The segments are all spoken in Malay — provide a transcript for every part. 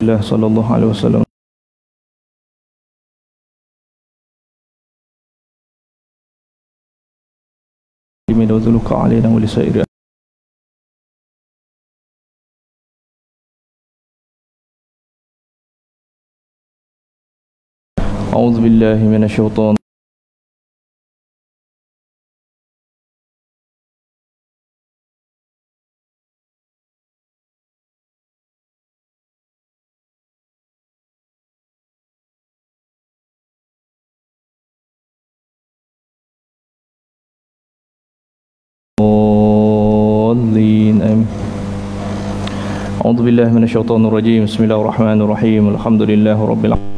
sallallahu alaihi wasallam limin wa dzuluka alaina wa lisairi a'udzu billahi minasyaitonir أعوذ بالله من الشيطان الرجيم بسم الله الرحمن الرحيم الحمد لله رب العالمين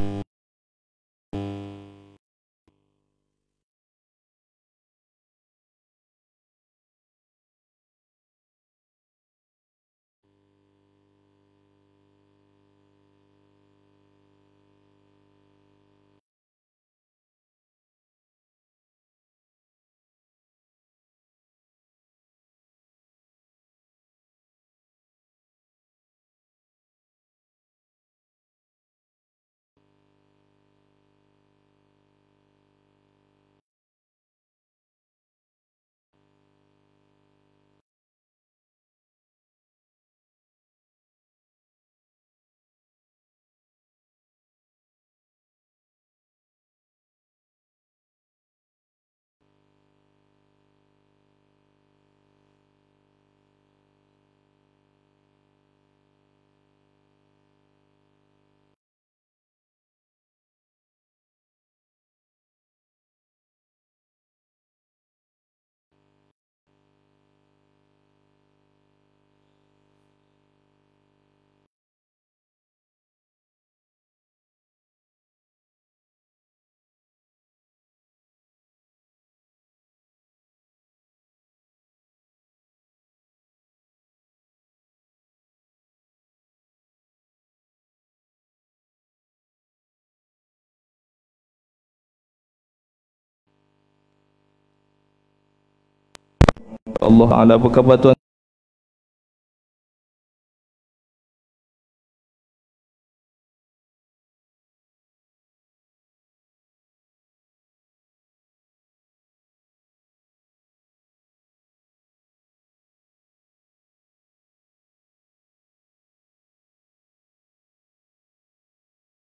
Allah Ta'ala. Apa khabar tuan?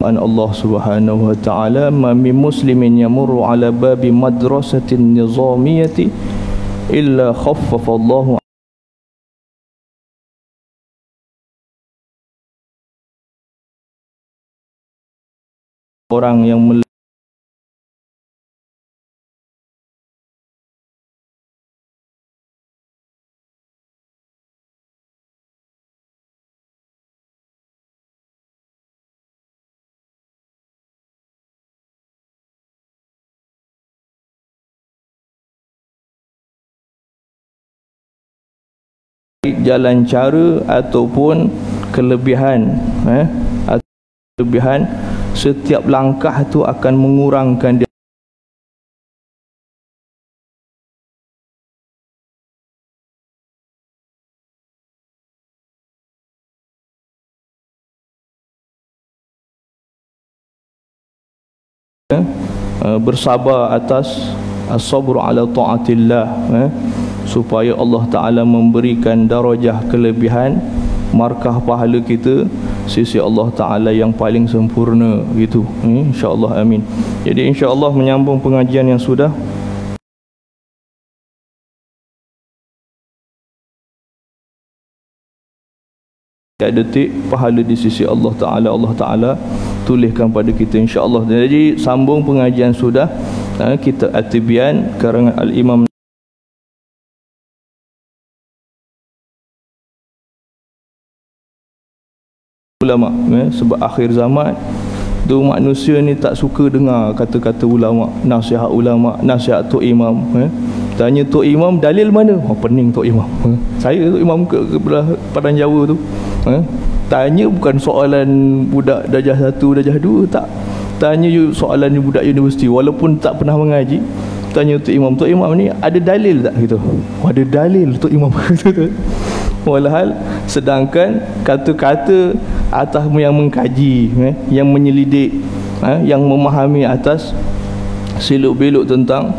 Allah Subhanahu wa ta'ala ma min muslimin yamurru ala babi madrasatin nizamiyati illa khaffafa Allah orang yang jalan cara ataupun kelebihan kelebihan setiap langkah itu akan mengurangkan dia bersabar atas as-sabr ala ta'atillah supaya Allah Ta'ala memberikan darajah kelebihan markah pahala kita sisi Allah Ta'ala yang paling sempurna gitu, insya-Allah, amin. Jadi insya-Allah menyambung pengajian yang sudah detik pahala di sisi Allah Ta'ala, Allah Ta'ala tuliskan pada kita insya-Allah. Jadi sambung pengajian sudah kita At-Tibyan karangan Al-Imam ulama, sebab akhir zaman tu manusia ni tak suka dengar kata-kata ulama, nasihat ulama, nasihat tok imam. Tanya tok imam dalil mana? Pening tok imam. Saya tok imam ke Padang Jawa tu. Tanya bukan soalan budak darjah 1, darjah 2, tak. Tanya soalan budak universiti walaupun tak pernah mengaji. Tanya tok imam ni ada dalil tak gitu? Ada dalil tok imam kata tu. Walhal sedangkan kata-kata atas yang mengkaji, yang menyelidik, yang memahami atas seluk-beluk tentang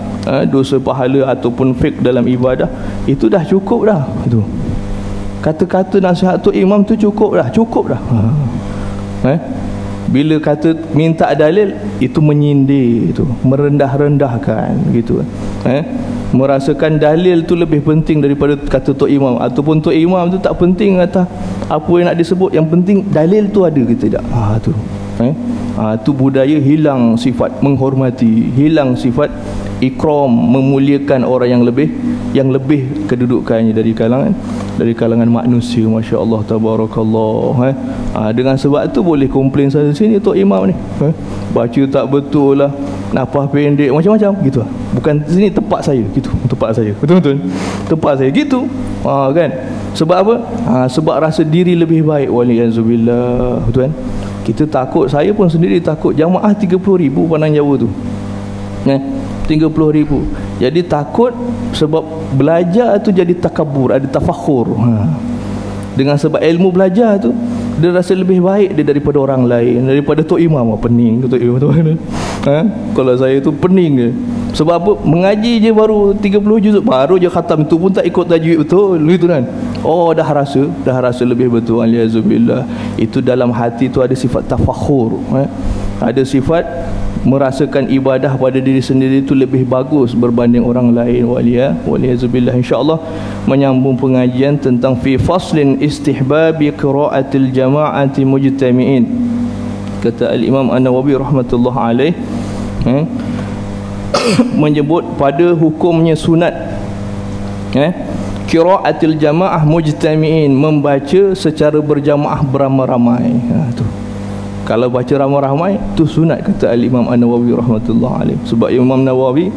dosa pahala ataupun fiqh dalam ibadah, itu dah cukup dah. Itu kata-kata nasihat tu imam tu cukup dah. Bila kata minta dalil, itu menyindir, itu merendah-rendahkan gitu. Merasakan dalil tu lebih penting daripada kata tok imam, ataupun tok imam tu tak penting atas apa yang nak disebut, yang penting dalil tu ada ke tidak. Tu tu budaya hilang sifat menghormati, hilang sifat ikram, memuliakan orang yang lebih kedudukannya dari kalangan manusia. Masya Allah, tabarakallah. Dengan sebab tu boleh komplain sana sini tok imam ni, baca tak betul lah, nafas pendek, macam-macam gitu. Bukan sini tempat saya gitu, tempat saya betul-betul tempat saya gitu. Kan sebab apa? Sebab rasa diri lebih baik. Waliyazubillah, betul kan? Kita takut, saya pun sendiri takut. Jamaah 30,000 Padang Jawa tu, 30,000. Jadi takut sebab belajar tu jadi takabur, ada tafakhur. Dengan sebab ilmu belajar tu, dia rasa lebih baik dia daripada orang lain, daripada tok imam. Pening tok imam tu. Kalau saya tu pening dia. Sebab apa? Mengaji je baru 30 juzuk, baru je khatam, tu pun tak ikut tajwid betul gitu kan. Dah rasa lebih betul. Aliyazubillah. Itu dalam hati tu ada sifat tafakhur, ada sifat merasakan ibadah pada diri sendiri itu lebih bagus berbanding orang lain. Waliyazubillah. InsyaAllah menyambung pengajian tentang fi faslin istihbabi qiraatil jama'ati mujtami'in. Kata Al-Imam An-Nawawi rahmatullah alaih, menyebut pada hukumnya sunat qiraatil jama'ah mujtami'in, membaca secara berjamaah beramai-ramai. Tu kalau baca ramai-ramai tu sunat, kata Al-Imam An-Nawawi rahmatullah alaih. Sebab Imam Nawawi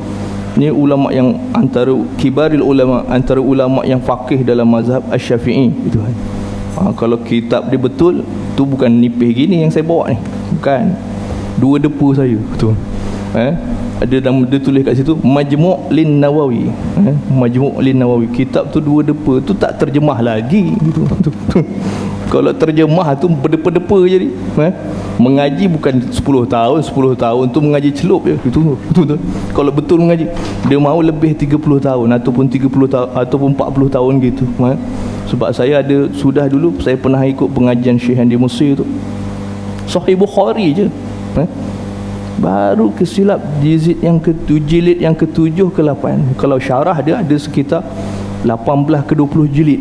ni ulama yang antara kibaril ulama, antara ulama yang faqih dalam mazhab Asy-Syafi'i itu kan. Kalau kitab dia betul tu, bukan nipih gini yang saya bawa ni, bukan, 2 depa saya betul. Dia tulis kat situ Majmu' lin Nawawi, Majmu' lin Nawawi. Kitab tu 2 depa tu, tak terjemah lagi gitu. Kalau terjemah tu berdepa-depa jadi. Mengaji bukan 10 tahun tu mengaji celup je gitu. Betul. Kalau betul mengaji, dia mahu lebih 30 tahun ataupun 30 tahun ataupun 40 tahun gitu. Sebab saya ada, sudah dulu saya pernah ikut pengajian Syekh di Mesir tu, Sahih Bukhari je, baru kesilap jilid yang ke-7 ke-8. Kalau syarah dia ada sekitar 18 ke 20 jilid.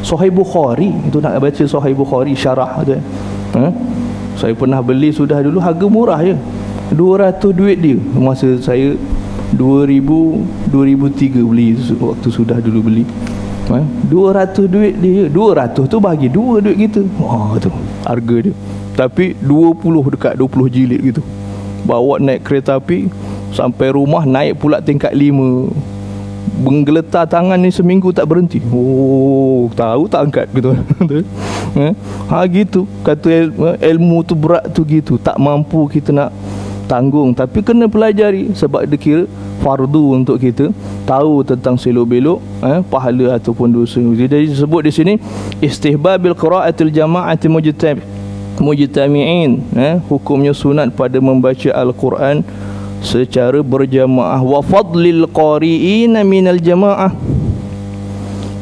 Sahih Bukhari itu, nak baca Sahih Bukhari syarah tu. Saya pernah beli sudah dulu, harga murah je, 200 duit dia. Masa saya 2003 beli, waktu sudah dulu beli. 200 duit dia, 200 tu bagi 2 duit kita. Tu harga dia. Tapi 20 dekat 20 jilid gitu. Bawa naik kereta api sampai rumah, naik pula tingkat 5. Menggeletar tangan ni seminggu tak berhenti. Tahu tak angkat gitu. Gitu. Kata ilmu tu berat tu gitu. Tak mampu kita nak tanggung, tapi kena pelajari sebab dia kira fardu untuk kita tahu tentang selok-belok pahala ataupun dosa. Jadi disebut di sini istihbabil qiraatil jama'ati mujtami'in, hukumnya sunat pada membaca Al-Quran secara berjamaah. Wa fadlil qari'ina minal jamaah,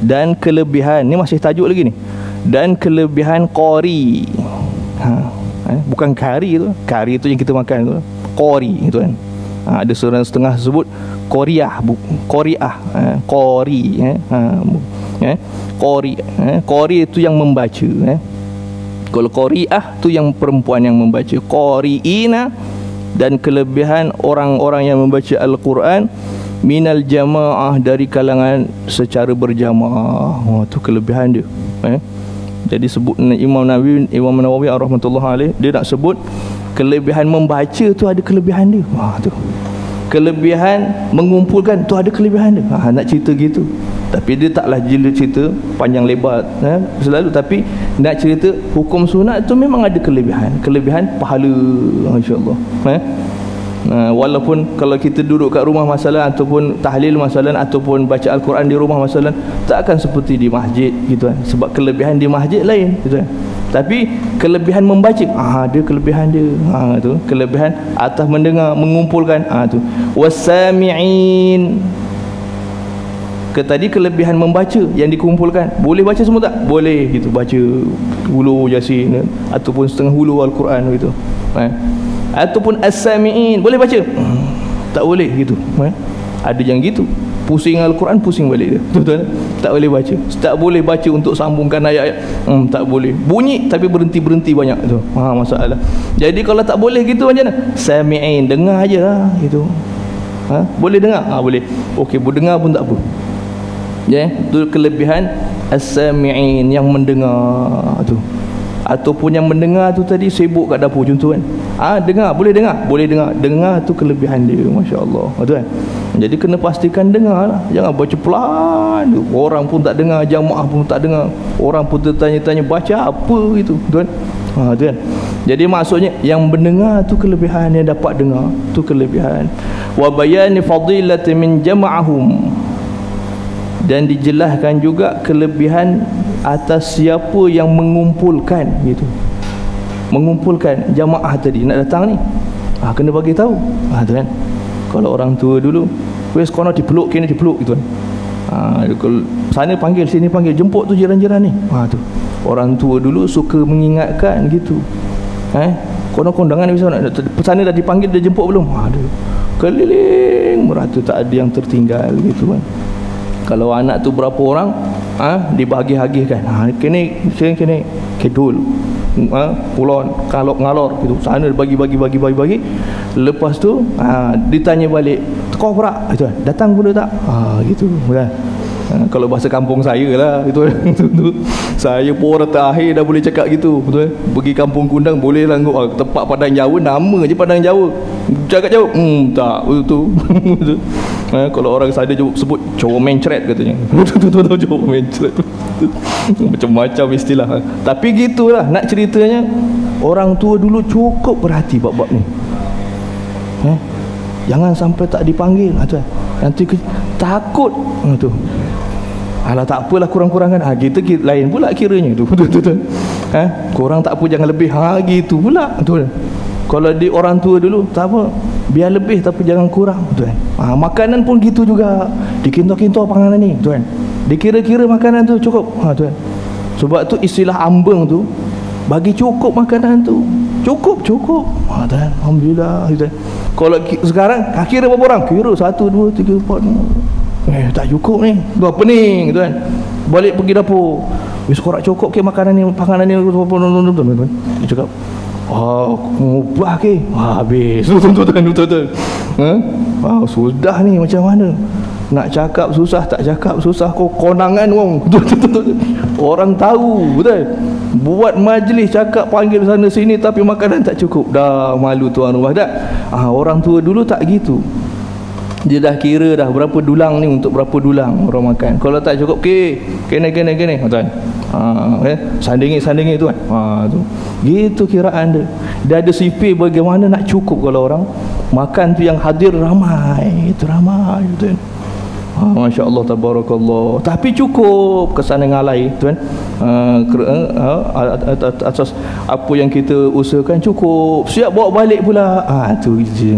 dan kelebihan, ni masih tajuk lagi ni, dan kelebihan qari. Bukan kari tu, kari tu yang kita makan tu, qari itu kan. Ada seorang setengah sebut qariah, qariah, qari, qari, qari itu yang membaca. Kalau qariah tu yang perempuan yang membaca. Qari'ina, dan kelebihan orang-orang yang membaca Al-Quran minal jamaah, dari kalangan secara berjamaah. Tu kelebihan dia. Jadi sebut Imam Nawawi rahmatullah alaih, dia nak sebut kelebihan membaca tu ada kelebihan dia. Tu kelebihan mengumpulkan tu ada kelebihan dia. Nak cerita gitu, tapi dia taklah jila cerita panjang lebar selalu, tapi nak cerita hukum sunat tu memang ada kelebihan pahala, insya-Allah. Walaupun kalau kita duduk kat rumah masalah ataupun tahlil masalah ataupun baca Al-Quran di rumah masalah, tak akan seperti di masjid gitu kan. Sebab kelebihan di masjid lain gitu kan. Tapi kelebihan membaca, ada kelebihan dia. Tu kelebihan atas mendengar, mengumpulkan. Tu wasami'in. Tadi kelebihan membaca yang dikumpulkan. Boleh baca semua tak? Boleh gitu, baca hulu Yasin ataupun setengah hulu Al-Quran gitu. Ataupun as-sami'in, boleh baca? Tak boleh gitu. Ada yang gitu, pusing Al-Quran, pusing balik dia. Betul? Tak boleh baca. Tak boleh baca untuk sambungkan ayat-ayat. Tak boleh. Bunyi tapi berhenti-berhenti banyak tu. Masalah. Jadi kalau tak boleh gitu macam mana? Sami'in, dengar aje lah gitu. Boleh dengar? Boleh. Okey, dengar pun tak apa. Itu kelebihan as-sami'in, yang mendengar tu. Ataupun yang mendengar tu tadi sibuk kat dapur contoh kan. Dengar, boleh dengar? Boleh dengar. Dengar tu kelebihan dia, masya-Allah. Betul kan? Jadi kena pastikan dengar lah. Jangan baca pelan. Orang pun tak dengar, jamaah pun tak dengar. Orang pun tertanya-tanya baca apa itu. Betul kan? Betul kan? Jadi maksudnya yang mendengar tu kelebihan, yang dapat dengar tu kelebihan. Wa bayani fadilati min jama'ahum. Dan dijelaskan juga kelebihan atas siapa yang mengumpulkan gitu. Mengumpulkan jamaah tadi nak datang ni. Kena bagi tahu. Tu kan. Kalau orang tua dulu, wes kono dipeluk, kini dipeluk gitu kan. Sana panggil, sini panggil, jemput tu jiran-jiran ni. Tu. Orang tua dulu suka mengingatkan gitu. Kono kondangan bisa nak sana dah dipanggil, dah jemput belum? Keliling merata, tak ada yang tertinggal gitu kan. Kalau anak tu berapa orang, dibagi-hagikan. Kini kedul, pulon, kalok ngalor gitu. Sana bagi. Lepas tu ditanya balik, kau berak itu kan? Datang pula tak? Gitu kan. Kalau bahasa kampung saya lah gitu. Saya pun orang terakhir dah boleh cakap gitu, betul. Pergi kampung Kundang boleh lah, tempat Padang Jawa, nama je Padang Jawa. Cakap Jawa, tak betul. Kalau orang saya sebut Jawa mencret katanya. Betul Jawa mencret. Macam-macam istilah. Tapi gitulah nak ceritanya. Orang tua dulu cukup berhati bab-bab ni. Jangan sampai tak dipanggil. Nanti takut tu. Alah tak apalah, kurang-kurangkan. Kita lain pula kiranya tu. Betul. Kurang tak apa, jangan lebih. Gitu pula. Betul. Kalau di orang tua dulu tak apa, biar lebih tapi jangan kurang. Betul. Makanan pun gitu juga. Dikinto-kinto panganan ni. Betul. Dikira-kira makanan tu cukup. Betul. Sebab tu istilah ambeng tu, bagi cukup makanan tu. Cukup. Alhamdulillah. Betul. Kalau sekarang kira berapa orang? Kira 1, 2, 3, 4. Tak cukup ni. Dua pening tu kan. Balik pergi dapur. Wis korak cukup ke makanan ni, panganan ni. Dia cakap, mubah ke? Habis. Betul. Sudah ni macam mana? Nak cakap susah, tak cakap susah. Kau konangan orang. Betul. Orang tahu, betul. Buat majlis cakap panggil sana sini tapi makanan tak cukup. Dah malu tuan rumah dah. Orang tua dulu tak gitu. Dia dah kira dah berapa dulang ni, untuk berapa dulang orang makan. Kalau tak cukup, kena tuan. Sandingi tu kan. Tu. Gitu kiraan dia. Dia ada sifir bagaimana nak cukup kalau orang makan tu, yang hadir ramai. Itu ramai tu kan. Masya Allah, tabarakallah. Tapi cukup kesana ngalai tuan. Atas apa yang kita usahakan cukup. Siap bawa balik pula. Tu je.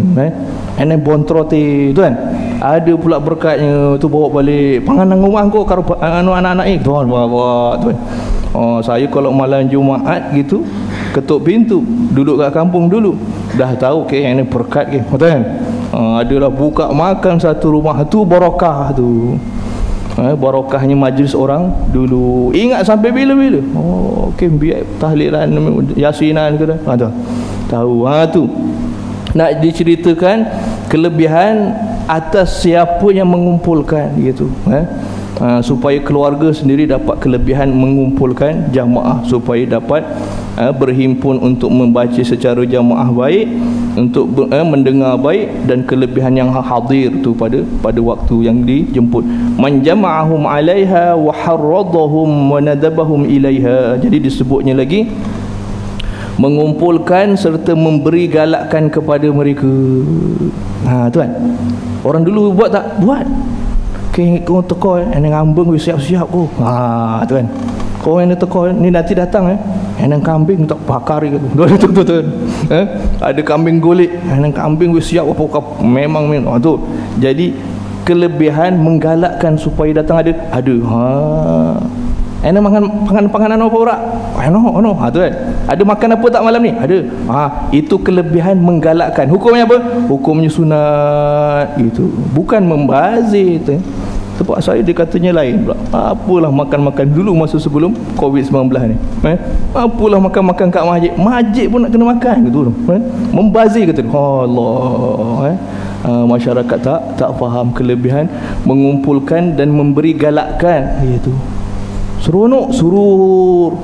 And then bontrote tu kan. Ada pula berkatnya tu, bawa balik panganan rumah kau karo anak-anak ni tuan bawa tu kan. Saya kalau malam Jumaat gitu ketuk pintu, duduk kat kampung dulu, dah tahu ini berkat ke, betul kan. Adalah buka makan satu rumah tu, barakah tu. Barakahnya majlis orang dulu. Ingat sampai bila-bila. Biar tahlilan, yasinan ke dah. Tahu. Tu nak diceritakan kelebihan atas siapa yang mengumpulkan gitu. Supaya keluarga sendiri dapat kelebihan mengumpulkan jamaah, supaya dapat berhimpun untuk membaca secara jamaah baik, untuk mendengar baik, dan kelebihan yang hadir tu pada waktu yang dijemput. Man jama'ahum 'alaiha wa harradahum wa nadabahum ilaiha. Jadi disebutnya lagi mengumpulkan serta memberi galakkan kepada mereka. Tuan. Orang dulu buat tak? Buat. Kau teko ni ngambeng siap-siap kau. Tuan. Kau yang teko ni nanti datang Enang kambing tak bakari gitu. Betul. Ada kambing golek, enang kambing wis siap apa memang tu. Jadi kelebihan menggalakkan supaya datang ada. Ana makan panganan apa ora? No. Tu kan. Ada makan apa tak malam ni? Ada. Itu kelebihan menggalakkan. Hukumnya apa? Hukumnya sunat gitu. Bukan membazir tu. Tempat saya dia katanya lain pula. Apalah makan-makan dulu masa sebelum COVID-19 ni. Apalah makan-makan kat masjid. Masjid pun nak kena makan gitu. Membazir kata. Allah. Masyarakat tak faham kelebihan mengumpulkan dan memberi galakkan. Itu. Seronok surur.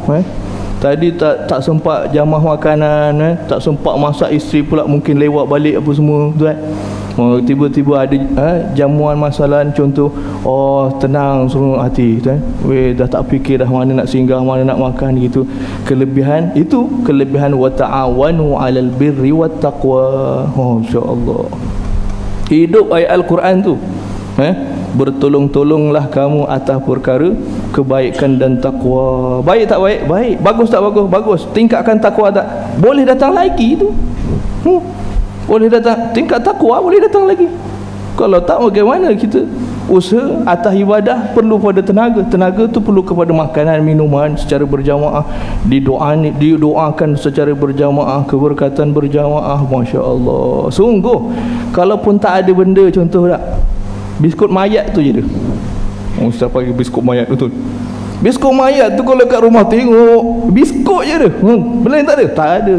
Tadi tak sempat jamah makanan, tak sempat masak, isteri pula mungkin lewat balik apa semua tu kan. Tiba-tiba ada jamuan masalah contoh, tenang seronok hati tu kan. Dah tak fikir dah mana nak singgah, mana nak makan gitu. Kelebihan itu kelebihan wa ta'awanu 'alal birri wat taqwa. Masya-Allah. Hidup ayat Al-Quran tu. Bertolong-tolonglah kamu atas perkara kebaikan dan takwa. Baik tak baik? Baik. Bagus tak bagus? Bagus. Tingkatkan takwa tak? Boleh datang lagi tu. Boleh datang. Tingkat takwa boleh datang lagi. Kalau tak, bagaimana kita usaha atas ibadah? Perlu pada tenaga. Tenaga tu perlu kepada makanan, minuman secara berjamaah, didoakan secara berjamaah, keberkatan berjamaah. Masya Allah. Sungguh kalaupun tak ada benda, contoh tak, biskut mayat tu je dia. Ustaz pagi biskut mayat tu. Biskut mayat tu kalau kat rumah tengok biskut je dia. Belain tak ada? Tak ada.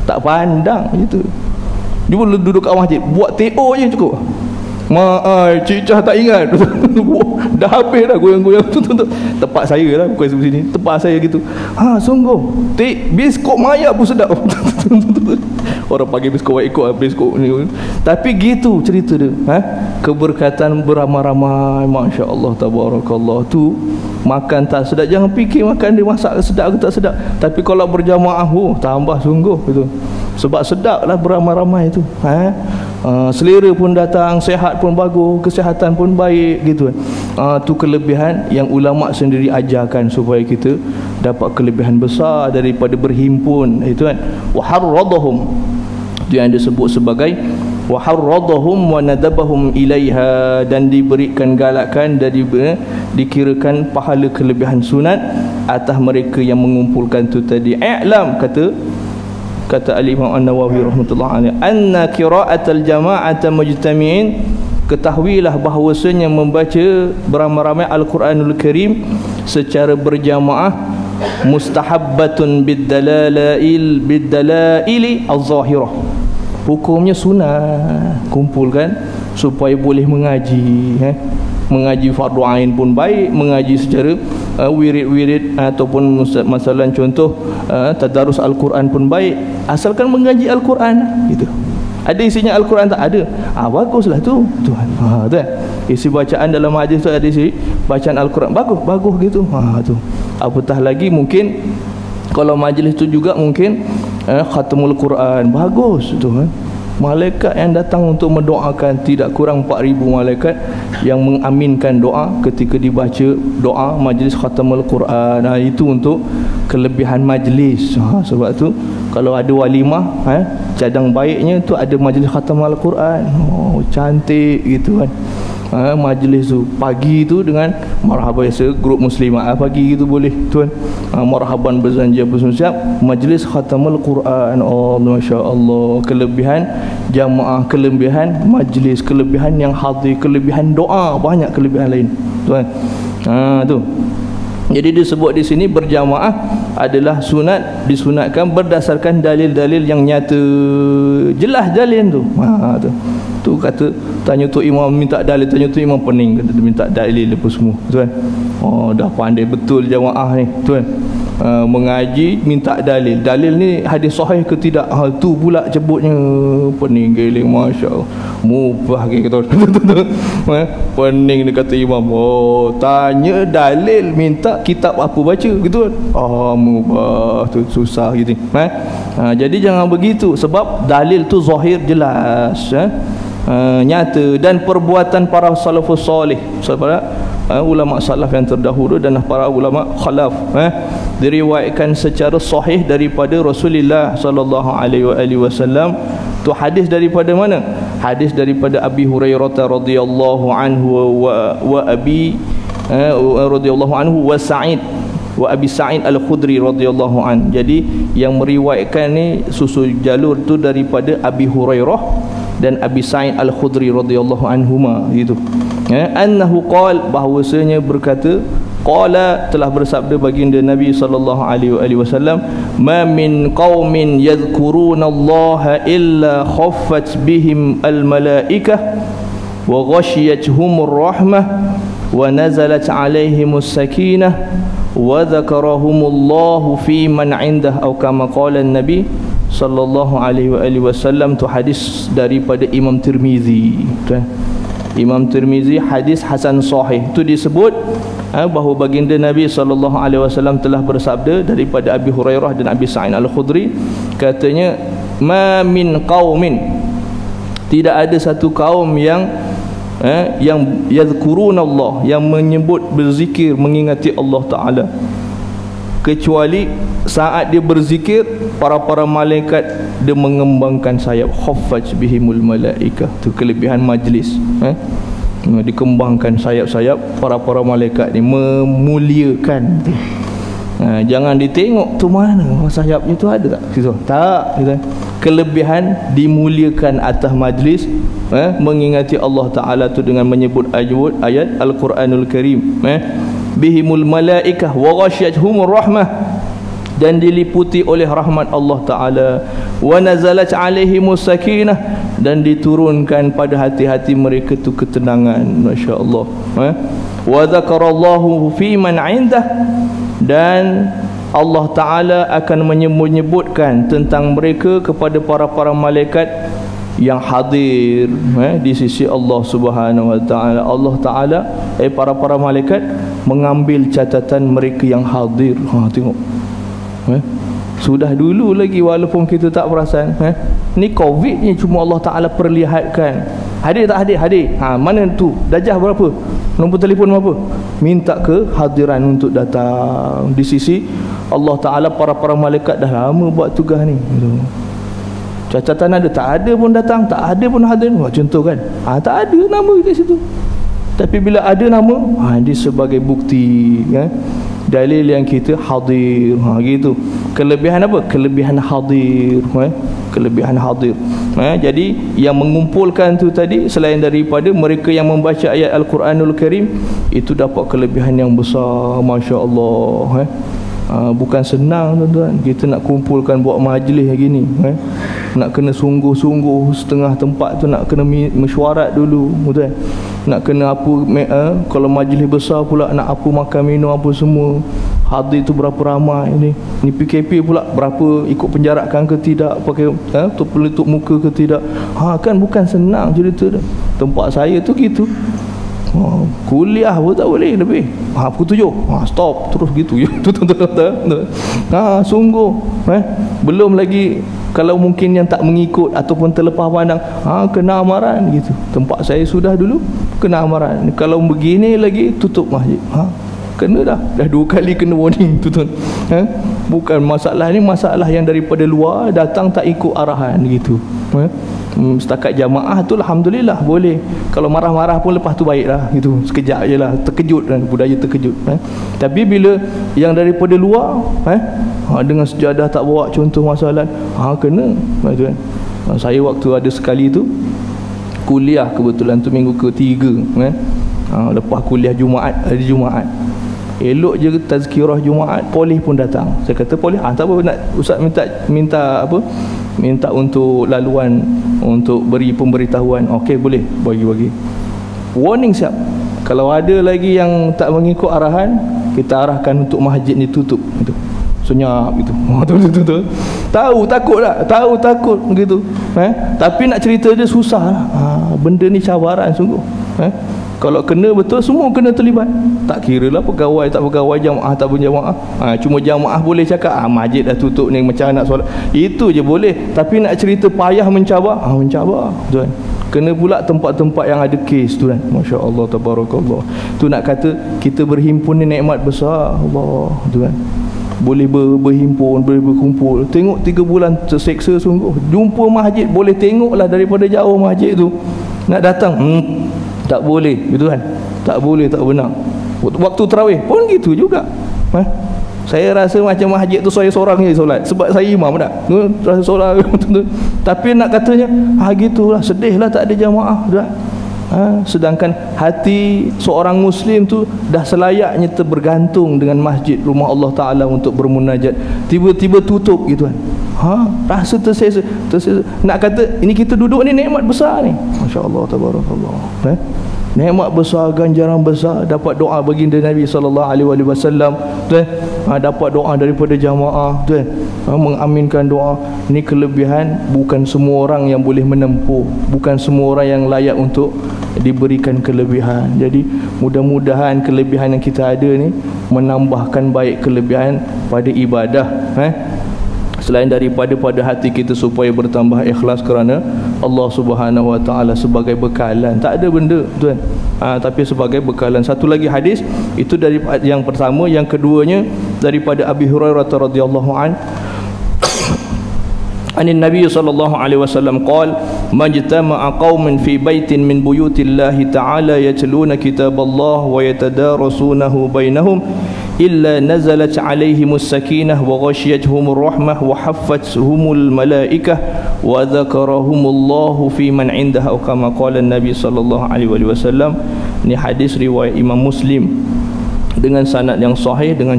Tak pandang gitu. Dia boleh duduk kat masjid buat TO je cukup. Cicah tak ingat. Dah habis dah goyang-goyang tu. Tempat saya lah, bukan sebelah sini. Tempat saya gitu. Sungguh biskut mayat pun sedap. Orang panggil biskut white ikut biskut ni. Tapi gitu cerita dia. Keberkatan beramai-ramai. Masya Allah, tabarakallah. Tu makan tak sedap, jangan fikir makan dia masak sedap ke tak sedap. Tapi kalau berjamaah, tambah sungguh itu. Sebab sedap lah beramai-ramai itu. Selera pun datang, sehat pun bagus, kesihatan pun baik gitu. Tu kelebihan yang ulama sendiri ajarkan supaya kita dapat kelebihan besar daripada berhimpun itu kan. Wa harradahum, itu yang disebut sebagai wa harradahum wa nadabahum ilaiha, dan diberikan galakan dan dikirakan pahala kelebihan sunat atas mereka yang mengumpulkan tu tadi. I'lam, kata Al-Imam An-Nawawi rahmatullah alaihi, anna qira'atal jama'ata mujtami'in, ketahuilah bahawasanya membaca beramai-ramai Al-Quranul Karim secara berjamaah mustahabbatun bid-dalaili az-zahirah, hukumnya sunnah. Kumpulkan supaya boleh mengaji, mengaji fardu ain pun baik, mengaji secara wirid-wirid ataupun masalah contoh tadarus Al-Quran pun baik, asalkan mengaji Al-Quran gitu. Ada isinya Al-Quran tak ada, baguslah tu Tuhan. Tu isi bacaan dalam majlis tu, ada isi bacaan Al-Quran bagus gitu. Tu apatah lagi mungkin kalau majlis tu juga mungkin khatamul Quran bagus tu. Malaikat yang datang untuk mendoakan tidak kurang 4,000 malaikat yang mengaminkan doa ketika dibaca doa majlis khatamul Quran. Itu untuk kelebihan majlis. Sebab tu kalau ada walimah, cadang baiknya tu ada majlis khatamul Quran. Cantik gitu kan. Majlis tu pagi tu dengan marhaban, biasa grup muslimat pagi gitu boleh tuan, marhaban berzanjir bersiap majlis khatamul Quran. Masya Allah, kelebihan jamaah, kelebihan majlis, kelebihan yang hadir, kelebihan doa, banyak kelebihan lain tuan. Tu jadi disebut di sini berjamaah adalah sunat, disunatkan berdasarkan dalil-dalil yang nyata, jelas dalil tu. Tu kata tanya tu imam minta dalil, tanya tu imam pening, kata dia minta dalil apa semua tuan. Dah pandai betul jamaah ni tuan. Mengaji minta dalil, dalil ni hadis sahih ke tidak, tu pula sebutnya pening geling. Masya Allah, mubah ke kata pening dia kata imam. Tanya dalil, minta kitab apa baca gitu kan. Mubah tu susah gitu. Jadi jangan begitu, sebab dalil tu zahir jelas, nyata, dan perbuatan para salafus soleh, ulama salaf yang terdahulu dan para ulama khalaf, diriwayatkan secara sahih daripada Rasulullah sallallahu alaihi wasallam. Tu hadis daripada mana? Hadis daripada Abi Hurairah radhiyallahu anhu wa Abi radhiyallahu anhu wa Sa'id wa Abi Sa'id Al-Khudri radhiyallahu an. Jadi yang meriwayatkan ni susul jalur tu daripada Abi Hurairah dan Abi Sa'id Al-Khudri radhiyallahu anhuma gitu. Annahu qala, bahwasanya berkata, qala, telah bersabda baginda Nabi sallallahu alaihi wasallam, ma min qaumin yadhkuruna Allah illa khaffat bihim al-malaikah wa ghashiyatuhumur rahmah wa nazalat alaihimus sakinah wa dzakarahumullahu fi man indah, atau kama qala an-nabi sallallahu alaihi wasallam. Tu hadis daripada Imam Tirmizi. Imam Tirmizi, hadis hasan sahih. Tu disebut bahawa baginda Nabi sallallahu alaihi wasallam telah bersabda daripada Abi Hurairah dan Abi Sa'id Al-Khudri, katanya, ma min qaumin, tidak ada satu kaum yang yadhkuruna Allah, yang menyebut, berzikir, mengingati Allah Ta'ala, kecuali saat dia berzikir, para malaikat dia mengembangkan sayap. Khaffat bihimul malaikah, tu kelebihan majlis, dikembangkan sayap-sayap para malaikat ni, memuliakan tu. Jangan ditengok tu mana sayapnya tu ada tak? Tak, kelebihan dimuliakan atas majlis, mengingati Allah Ta'ala tu dengan menyebut ayat Al-Quranul Karim. Bihimul malaikah wa ghashiyatuhumur rahmah, dan diliputi oleh rahmat Allah Ta'ala. Wa nazalat alaihimus sakinah, dan diturunkan pada hati-hati mereka tu ketenangan. Masya Allah. Wa dzakarallahu fi man indah, dan Allah Ta'ala akan menyebutkan tentang mereka kepada para malaikat yang hadir di sisi Allah Subhanahu wa Ta'ala. Allah Ta'ala, para malaikat mengambil catatan mereka yang hadir. Tengok, sudah dulu lagi, walaupun kita tak perasan, ni Covid ni cuma Allah Ta'ala perlihatkan. Hadir tak hadir? Hadir. Mana tu? Darjah berapa? Nombor telefon berapa? Minta kehadiran untuk datang di sisi Allah Ta'ala. Para malaikat dah lama buat tugas ni. Catatan ada, tak ada pun datang, tak ada pun hadir. Contoh kan, tak ada nama kat situ, tapi bila ada nama, dia sebagai bukti, dalil yang kita hadir. Gitu. Kelebihan apa? Kelebihan hadir. Kelebihan hadir. Jadi yang mengumpulkan tu tadi, selain daripada mereka yang membaca ayat Al-Quranul Karim, itu dapat kelebihan yang besar. Masya Allah. Bukan senang tuan-tuan, kita nak kumpulkan buat majlis gini, nak kena sungguh-sungguh, setengah tempat tu nak kena mesyuarat dulu, betul. Nak kena apa, kalau majlis besar pula nak apa, makan minum apa semua, hadir tu berapa ramai ni PKP pula berapa, ikut penjarakan ke tidak, pakai pelitup muka ke tidak, kan bukan senang cerita dah. Tempat saya tu gitu. Kuliah pun tak boleh lebih pukul 7 stop terus gitu ya. Sungguh belum lagi kalau mungkin yang tak mengikut ataupun terlepas pandang, kena amaran gitu. Tempat saya sudah dulu kena amaran. Kalau begini lagi tutup masjid, kena dah 2 kali kena warning tu tuan. Bukan masalah ni, masalah yang daripada luar datang tak ikut arahan gitu. Setakat jamaah tu alhamdulillah boleh. Kalau marah-marah pun lepas tu baiklah gitu, sekejap je lah, terkejut kan, budaya terkejut. Tapi bila yang daripada luar, dengan sejadah tak bawa, contoh masalah, kena gitu kan. Saya waktu ada sekali tu kuliah, kebetulan tu minggu ke-3 lepas kuliah Jumaat, hari Jumaat, elok je tazkirah Jumaat, polis pun datang. Saya kata polis, tak apa, nak ustaz minta apa, minta untuk laluan, untuk beri pemberitahuan. Okey, boleh, bagi warning siap. Kalau ada lagi yang tak mengikut arahan, kita arahkan untuk masjid ni tutup gitu, senyap gitu. Betul. Tahu takut gitu. Tapi nak cerita dia susah lah. Benda ni cabaran sungguh. Kalau kena betul, semua kena terlibat. Tak kira lah pegawai tak pegawai, jamaah tak berjamaah. Cuma jamaah boleh cakap, masjid dah tutup ni, macam nak solat, itu je boleh. Tapi nak cerita payah mencabar, mencabar tuan. Kena pula tempat-tempat yang ada kes tu kan. Masya Allah, tabarakallah. Tu nak kata kita berhimpun ni nikmat besar Allah tu kan. boleh berhimpun, boleh berkumpul. Tengok 3 bulan terseksa sungguh. Jumpa masjid boleh tengoklah daripada jauh masjid tu. Nak datang tak boleh, gitu kan? Tak boleh, tak benar. Waktu tarawih pun gitu juga. Saya rasa macam masjid tu saya seorang je solat, sebab saya imam dah. Rasa solat tapi nak katanya gitulah, sedihlah tak ada jamaah dah. Sedangkan hati seorang Muslim tu dah selayaknya bergantung dengan masjid, rumah Allah Ta'ala untuk bermunajat. Tiba-tiba tutup gitu kan. Rasa tersesa. Nak kata ini kita duduk ni nikmat besar ni. Masya Allah, tabarakallah. Nikmat besar, ganjaran besar, dapat doa baginda Nabi SAW, dapat doa daripada jamaah, mengaminkan doa. Ini kelebihan bukan semua orang yang boleh menempuh, bukan semua orang yang layak untuk diberikan kelebihan. Jadi mudah-mudahan kelebihan yang kita ada ni menambahkan baik kelebihan pada ibadah, selain daripada pada hati kita supaya bertambah ikhlas kerana Allah Subhanahu Wa Taala sebagai bekalan. Tak ada benda tuan, tapi sebagai bekalan. Satu lagi hadis itu dari yang pertama. Yang keduanya daripada Abi Hurairah radhiyallahu an anin Nabi sallallahu alaihi wasallam qala majtama'a qaumun fi baitin min buyutillahi ta'ala yatluna kitaballah wa yatadarasunahu bainahum illa nazalat alaihimus sakinah wa ghashiyatuhumur rahmah wa haffathumul malaikah wa dzakarahumullahu fi man indahu kama qala Nabi sallallahu alaihi wasallam. Ini hadis riwayat Imam Muslim dengan sanad yang sahih, dengan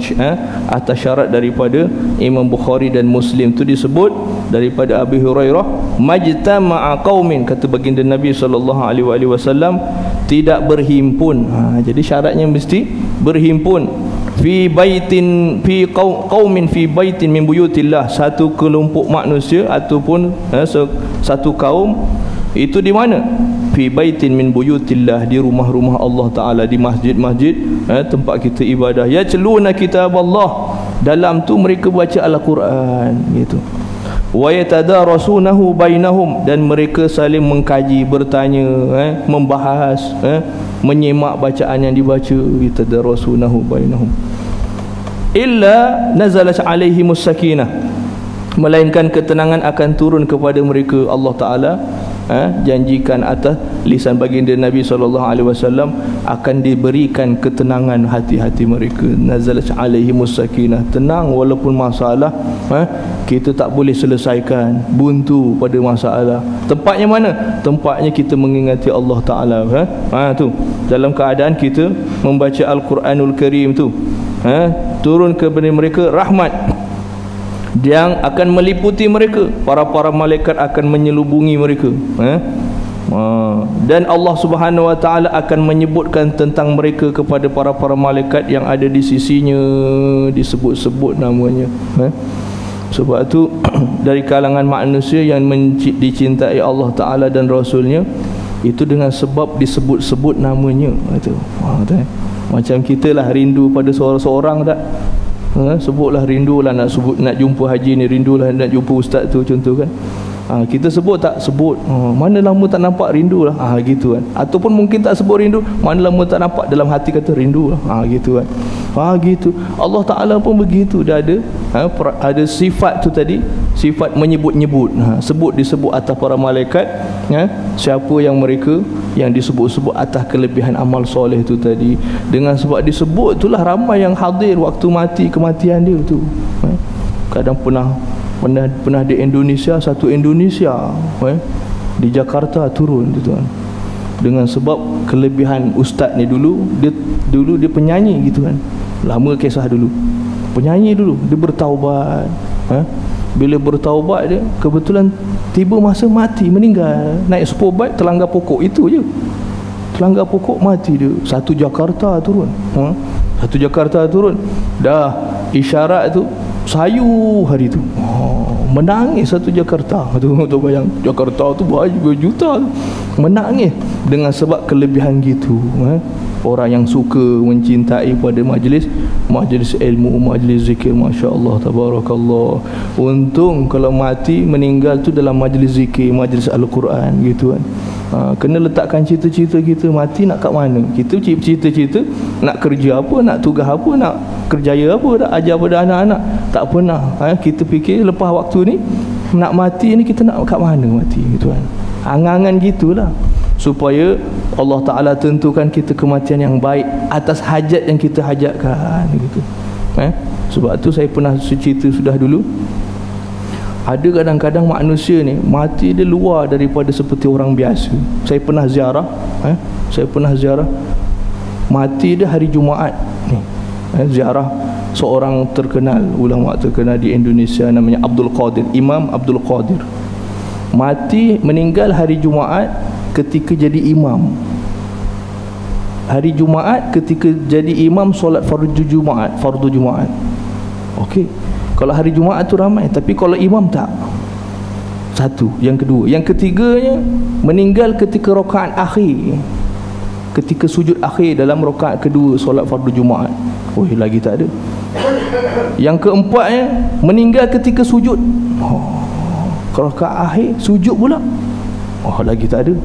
atas syarat daripada Imam Bukhari dan Muslim. Tu disebut daripada Abi Hurairah, majtama'a qaumin, kata baginda Nabi sallallahu alaihi wasallam, tidak berhimpun. Jadi syaratnya mesti berhimpun. Fi baitin fi qaumin fi baitin min buyutillah, satu kelompok manusia ataupun satu kaum itu di mana? Fi baitin min buyutillah, di rumah-rumah Allah Ta'ala, di masjid-masjid, tempat kita ibadah. Yatluna kitaballah, dalam tu mereka baca Al-Quran gitu. Wa yatadarasunahu bainahum, dan mereka saling mengkaji, bertanya, membahas, menyemak bacaan yang dibaca. Yatadarasunahu bainahum illa nazalat alaihimus sakinah, melainkan ketenangan akan turun kepada mereka. Allah Ta'ala janjikan atas lisan baginda Nabi SAW akan diberikan ketenangan hati-hati mereka. Nazalat alaihimus sakinah, tenang walaupun masalah kita tak boleh selesaikan, buntu pada masalah. Tempatnya mana? Tempatnya kita mengingati Allah Ta'ala. Tu dalam keadaan kita membaca Al-Quranul Karim tu, turun kepada mereka rahmat yang akan meliputi mereka. Para malaikat akan menyelubungi mereka, dan Allah Subhanahu Wa Taala akan menyebutkan tentang mereka kepada para malaikat yang ada di sisinya, disebut-sebut namanya. Sebab tu dari kalangan manusia yang dicintai Allah Ta'ala dan Rasulnya, itu dengan sebab disebut-sebut namanya. Macam kita lah rindu pada seorang tak? Sebutlah, rindulah nak jumpa haji ni, rindulah nak jumpa ustaz tu, contoh kan. Kita sebut tak? Sebut. Mana lama tak nampak, rindulah. Gitu kan. Ataupun mungkin tak sebut rindu, mana lama tak nampak, dalam hati kata rindulah. Gitu kan. Gitu. Allah Ta'ala pun begitu. Dia ada sifat tu tadi, sifat menyebut-nyebut. Disebut atas para malaikat, siapa yang mereka yang disebut-sebut atas kelebihan amal soleh tu tadi. Dengan sebab disebut itulah ramai yang hadir waktu mati, kematian dia tu. Kadang pernah di Indonesia, satu Indonesia di Jakarta turun tu tuan. Dengan sebab kelebihan ustaz ni dulu dia penyanyi gitu kan. Lama kisah dulu. Penyanyi dulu, dia bertaubat. Bila bertaubat dia, kebetulan tiba masa mati, meninggal. Naik superbike, terlanggar pokok, itu je. Terlanggar pokok, mati dia. Satu Jakarta turun. Satu Jakarta turun. Dah isyarat tu sayu hari tu. Menangis satu Jakarta. Tu bayang, Jakarta tu berjuta tu. Menangis dengan sebab kelebihan gitu. Orang yang suka mencintai pada majlis ilmu, majlis zikir, Masya Allah, tabarakallah. Untung kalau mati meninggal tu dalam majlis zikir, majlis Al-Quran gitu kan. Kena letakkan cita-cita kita mati nak kat mana. Kita cita-cita nak kerja apa, nak tugas apa, nak kerjaya apa, nak ajar pada anak-anak. Tak pernah kita fikir lepas waktu ni nak mati ni kita nak kat mana mati gitu kan. Angan-angan gitulah, supaya Allah Ta'ala tentukan kita kematian yang baik atas hajat yang kita hajatkan gitu. Sebab tu saya pernah cerita sudah dulu, ada kadang-kadang manusia ni mati dia luar daripada seperti orang biasa. Saya pernah ziarah mati dia hari Jumaat ni. Ziarah seorang terkenal, ulama terkenal di Indonesia, namanya Abdul Qadir, Imam Abdul Qadir. Mati, meninggal hari Jumaat ketika jadi imam. Hari Jumaat ketika jadi imam solat fardu Jumaat. Okey. Kalau hari Jumaat tu ramai, tapi kalau imam tak. Satu. Yang kedua, yang ketiganya meninggal ketika rakaat akhir, ketika sujud akhir dalam rakaat kedua solat fardu Jumaat. Oh, lagi tak ada. Yang keempatnya meninggal ketika sujud. Rakaat akhir sujud pula. Oh, lagi tak ada.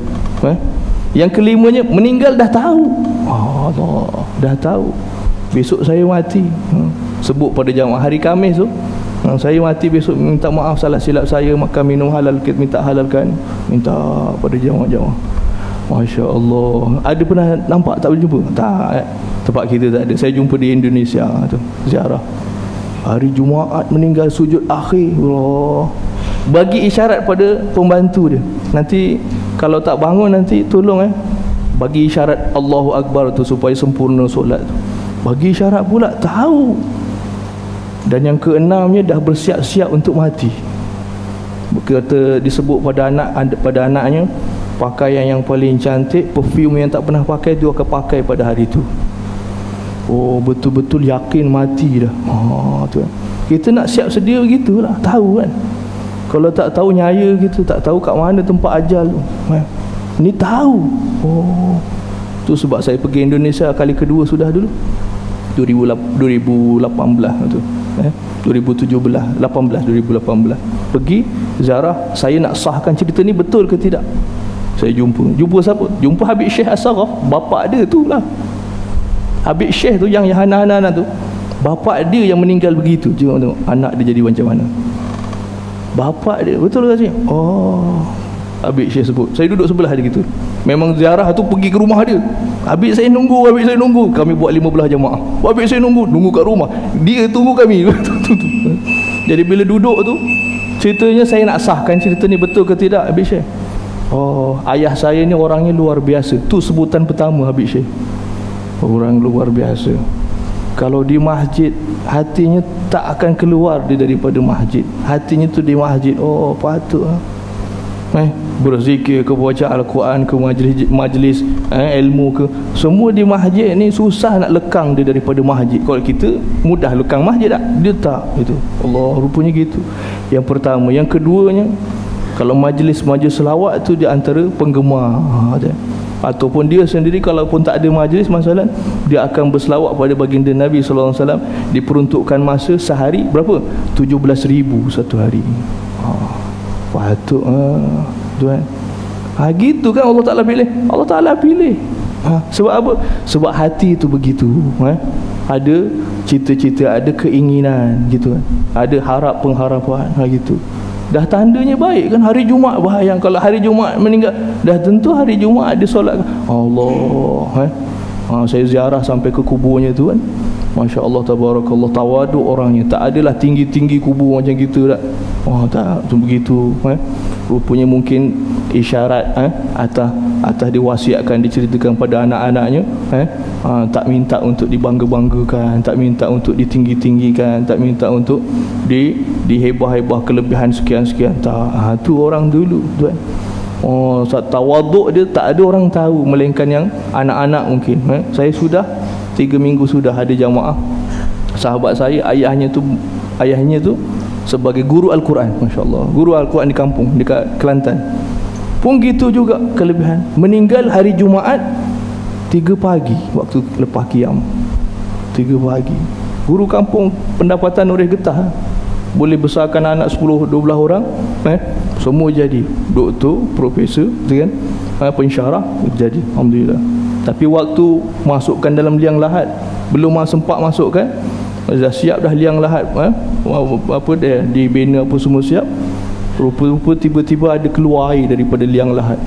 Yang kelimanya meninggal dah tahu. Allah, dah tahu besok saya mati. Sebut pada jamaah hari Khamis tu, saya mati besok, minta maaf salah silap saya, makan minum halal, minta halalkan, minta pada jamaah-jamaah. Masya Allah. Ada pernah nampak tak, boleh jumpa? Tak, tempat kita tak ada. Saya jumpa di Indonesia tu, ziarah hari Jumaat meninggal sujud akhir. Allah, bagi isyarat pada pembantu dia, nanti kalau tak bangun nanti tolong bagi isyarat Allahu Akbar tu supaya sempurna solat tu. Bagi isyarat pula, tahu. Dan yang keenamnya dah bersiap-siap untuk mati. Kata disebut pada anaknya, pakaian yang paling cantik, perfume yang tak pernah pakai tu akan pakai pada hari tu. Oh, betul-betul yakin mati dah. Tu. Kita nak siap sedia begitulah, tahu kan. Kalau tak tahu nyaya kita, tak tahu kat mana tempat ajal tu. Ni tahu. Oh, tu sebab saya pergi Indonesia kali kedua sudah dulu. 2018 tu. 2018 pergi ziarah. Saya nak sahkan cerita ni betul ke tidak. Saya jumpa siapa? Jumpa Habib Syekh As-Sarraf, bapak dia tu lah. Habib Syekh tu yang Hana-Hana tu, bapak dia yang meninggal begitu. Tengok anak dia jadi macam mana. Bapak dia, betul ke sih? Oh, Habib Syekh sebut. Saya duduk sebelah dia gitu. Memang ziarah tu pergi ke rumah dia. Habib saya nunggu. Kami buat 15 jamaah. Habib saya nunggu kat rumah. Dia tunggu kami. Jadi bila duduk tu, ceritanya saya nak sahkan cerita ni betul ke tidak Habib Syekh. Oh, ayah saya ni orangnya luar biasa. Tu sebutan pertama Habib Syekh. Orang luar biasa. Kalau di masjid, hatinya tak akan keluar dia daripada masjid. Hatinya tu di masjid. Oh, patut berzikir ke, baca Al-Quran ke, majlis ilmu ke, semua di masjid ni. Susah nak lekang dia daripada masjid. Kalau kita mudah lekang masjid tak? Dia tak itu. Allah, rupanya gitu. Yang pertama. Yang keduanya, kalau majlis selawat tu dia antara penggemar. Ataupun dia sendiri kalau pun tak ada majlis masalah, dia akan berselawat pada baginda Nabi SAW. Diperuntukkan masa sehari berapa? 17,000 satu hari. Patut tuan. Gitu kan Allah Ta'ala pilih. Allah Ta'ala pilih. Sebab apa? Sebab hati tu begitu. Ada cita-cita, ada keinginan gitu kan. Ada harap pengharapan gitu. Dah tandanya baik kan. Hari Jumaat bahayang. Kalau hari Jumaat meninggal, dah tentu hari Jumaat dia solat. Allah. Saya ziarah sampai ke kuburnya tu kan. Masya Allah, tabarakallah, tawaduk orangnya. Tak adalah tinggi-tinggi kubur macam gitu tak. Tak begitu. Rupanya mungkin isyarat atas diwasiatkan, diceritakan pada anak-anaknya. Tak minta untuk dibangga-banggakan, tak minta untuk ditinggi-tinggikan, tak minta untuk dihebah-hebah kelebihan sekian-sekian. Tak. Tu orang dulu tuan. Tawaduk dia tak ada orang tahu melainkan yang anak-anak mungkin. Saya sudah 3 minggu sudah ada jamaah sahabat saya, ayahnya tu sebagai guru Al-Quran, masya-Allah, guru Al-Quran di kampung dekat Kelantan. Pun gitu juga kelebihan. Meninggal hari Jumaat 3 pagi waktu lepas qiyam. 3 pagi. Guru kampung, pendapatan urus getah. Boleh besarkan anak 10-12 orang, semua jadi doktor, profesor, kan? pensyarah jadi, alhamdulillah. Tapi waktu masukkan dalam liang lahat, belum sempat masukkan, dah siap dah liang lahat, apa dia dibina apa semua siap, rupa-rupa tiba-tiba ada keluar air daripada liang lahat.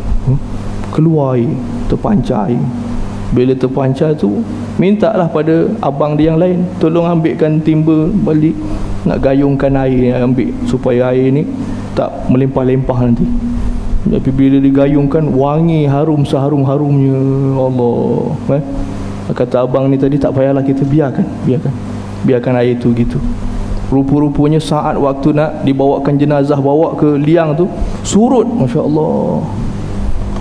Keluar air, terpancar air. Bila terpancar tu, mintalah pada abang dia yang lain, tolong ambilkan timba balik, nak gayungkan air, ambil supaya air ni tak melimpah-limpah nanti. Tapi bila digayungkan, wangi harum seharum-harumnya. Allah, kata abang ni tadi, tak payahlah kita biarkan air tu gitu. Rupa-rupanya saat waktu nak dibawakan jenazah, bawa ke liang tu, surut, Masya Allah.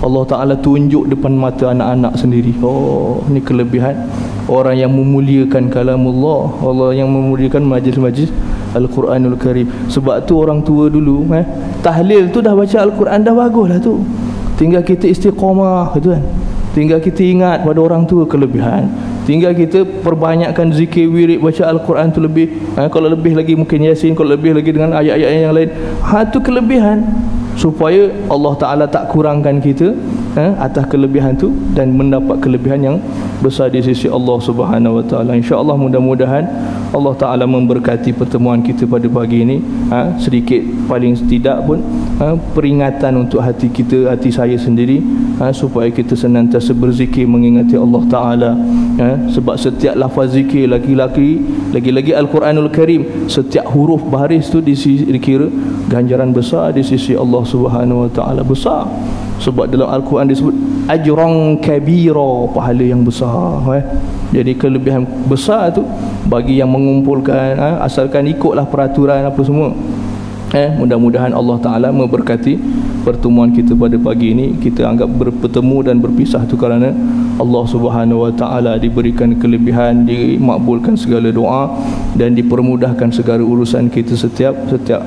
Allah Ta'ala tunjuk depan mata anak-anak sendiri. Oh, ni kelebihan orang yang memuliakan kalamullah, Allah yang memuliakan majlis-majlis Al-Quranul Karim. Sebab tu orang tua dulu tahlil tu dah baca Al-Quran dah bagus lah tu. Tinggal kita istiqamah tu kan. Tinggal kita ingat pada orang tua kelebihan. Tinggal kita perbanyakkan zikir wirid baca Al-Quran tu lebih. Kalau lebih lagi mungkin Yasin, kalau lebih lagi dengan ayat-ayat yang lain. Tu kelebihan, supaya Allah Ta'ala tak kurangkan kita atas kelebihan tu dan mendapat kelebihan yang besar di sisi Allah Subhanahu Wa Ta'ala. InsyaAllah mudah-mudahan Allah Ta'ala memberkati pertemuan kita pada pagi ini. Sedikit paling tidak pun peringatan untuk hati kita, hati saya sendiri, supaya kita senantiasa berzikir mengingati Allah Ta'ala. Sebab setiap lafaz zikir, lagi-lagi Al-Quranul Karim, setiap huruf baris tu dikira ganjaran besar di sisi Allah Subhanahu Wa Ta'ala, besar. Sebab dalam Al-Quran disebut ajran kabira, pahala yang besar. Jadi kelebihan besar tu bagi yang mengumpulkan, asalkan ikutlah peraturan apa semua. Mudah-mudahan Allah Ta'ala memberkati pertemuan kita pada pagi ini. Kita anggap bertemu dan berpisah tu kerana Allah Subhanahu Wa Ta'ala diberikan kelebihan, dimakbulkan segala doa dan dipermudahkan segala urusan kita setiap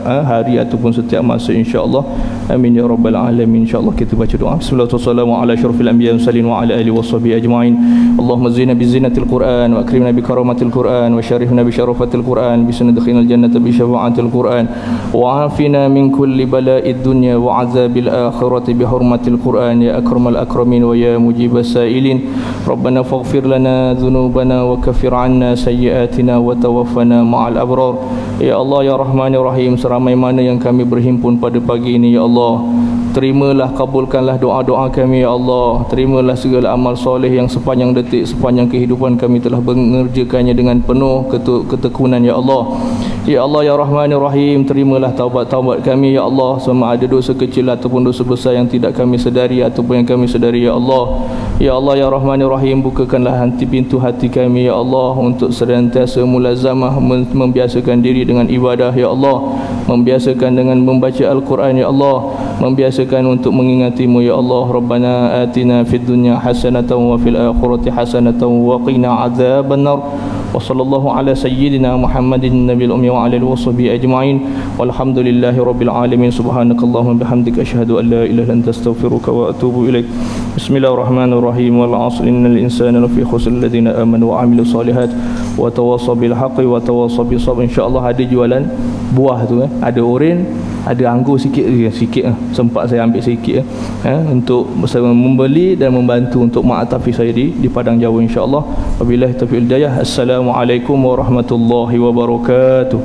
hari ataupun setiap masa, insya-Allah. Amin ya rabbal alamin. Insya-Allah kita baca doa. Bismillahirrahmanirrahim. Ala asyrafil anbiya'i mursalin wa ala alihi washabihi ajma'in. Allahumma zina bi zinatil Qur'an wa akrimna bi karamatil Qur'an wa syarifna bi syarafatil Qur'an, bi sanadkhilal jannata bi syafa'atil Qur'an, wa afina min kulli bala'id dunya wa azabil akhirati bi hurmatil Qur'an ya akramal akramin wa ya mujibas sa'ilin. Rabbana faghfir lana dhunubana wa kaffir 'anna sayyi'atina wa tawaffana ma'al abrar. Ya Allah ya Rahman ya Rahim, seramai mana yang kami berhimpun pada pagi ini ya Allah, terimalah, kabulkanlah doa-doa kami ya Allah. Terimalah segala amal soleh yang sepanjang detik, sepanjang kehidupan kami telah mengerjakannya dengan penuh ketekunan ya Allah. Ya Allah ya Rahman ya Rahim, terimalah taubat-taubat kami ya Allah, sama ada dosa kecil ataupun dosa besar yang tidak kami sedari ataupun yang kami sedari ya Allah. Ya Allah ya Rahman ya Rahim, bukakanlah pintu hati kami ya Allah untuk senantiasa mulazamah, membiasakan diri dengan ibadah ya Allah, membiasakan dengan membaca Al-Quran ya Allah, membiasakan untuk mengingatimu ya Allah. Rabbana atina fid dunya hasanatan wa fil akhirati hasanatan wa qina adzabannar. Wa sallallahu ala sayyidina Muhammadin nabiyil ummi wa ala alihi washabihi ajma'in. Walhamdulillahi rabbil alamin. Subhanakallahumma bihamdika asyhadu an la ilaha illa anta astaghfiruka wa atubu ilaik. Bismillahirrahmanirrahim. Wal 'asri innal insana lafi khusr alladziina amanu wa 'amilus solihat wa tawassaw bil haqqi wa tawassaw bis sabr. Insyaallah ada jualan buah tu, ada oren, ada anggur sikit sempat saya ambil sikit untuk saya membeli dan membantu untuk mak atafi saya di Padang Jawa, insya-Allah. Wabillahi taufiq hidayah. Assalamualaikum warahmatullahi wabarakatuh.